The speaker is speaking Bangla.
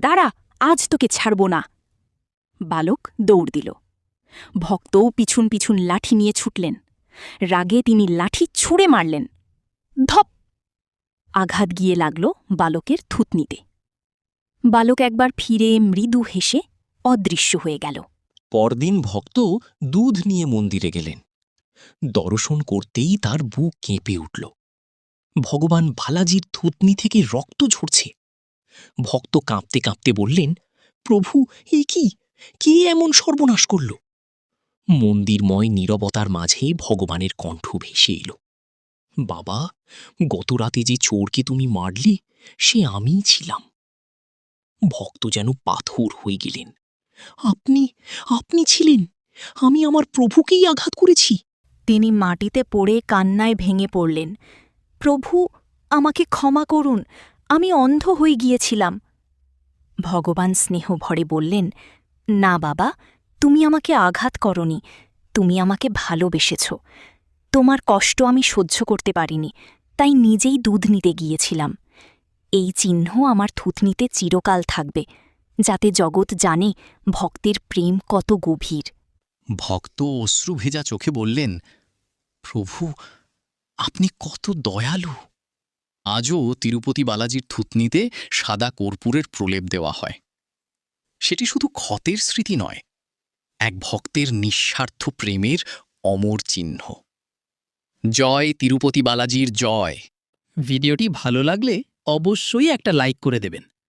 দাঁড়া, আজ তোকে ছাড়ব না। বালক দৌড় দিল। ভক্তও পিছন পিছন লাঠি নিয়ে ছুটলেন। রাগে তিনি লাঠি ছুঁড়ে মারলেন। ধপ! আঘাত গিয়ে লাগল বালকের থুতনিতে। বালক একবার ফিরে মৃদু হেসে অদৃশ্য হয়ে গেল। পরদিন ভক্ত দুধ নিয়ে মন্দিরে গেলেন। দর্শন করতেই তার বুক কেঁপে উঠল। ভগবান বালাজির থুতনি থেকে রক্ত ঝরছে। ভক্ত কাঁপতে কাঁপতে বললেন, প্রভু, এ কি? কে এমন সর্বনাশ করল? মন্দিরময় নীরবতার মাঝে ভগবানের কণ্ঠ ভেসে এল, বাবা, গত রাতে যে চোরকে তুমি মারলি সে আমিই ছিলাম। ভক্ত যেন পাথর হয়ে গেলেন। আপনি আপনি ছিলেন? আমি আমার প্রভুকেই আঘাত করেছি। তিনি মাটিতে পড়ে কান্নায় ভেঙে পড়লেন। প্রভু, আমাকে ক্ষমা করুন, আমি অন্ধ হয়ে গিয়েছিলাম। ভগবান স্নেহভরে বললেন, না বাবা, তুমি আমাকে আঘাত করনি, তুমি আমাকে ভালোবেসেছ। তোমার কষ্ট আমি সহ্য করতে পারিনি, তাই নিজেই দুধ নিতে গিয়েছিলাম। এই চিহ্ন আমার থুতনিতে চিরকাল থাকবে, যাতে জগৎ জানে ভক্তের প্রেম কত গভীর। ভক্ত অশ্রু ভেজা চোখে বললেন, প্রভু, আপনি কত দয়ালু। আজও তিরুপতি বালাজির থুতনিতে সাদা কর্পূরের প্রলেপ দেওয়া হয়। সেটি শুধু ক্ষতের স্মৃতি নয়, এক ভক্তের নিঃস্বার্থ প্রেমের অমর চিহ্ন। জয় তিরুপতি বালাজির জয়। ভিডিওটি ভালো লাগলে অবশ্যই একটা লাইক করে দেবেন।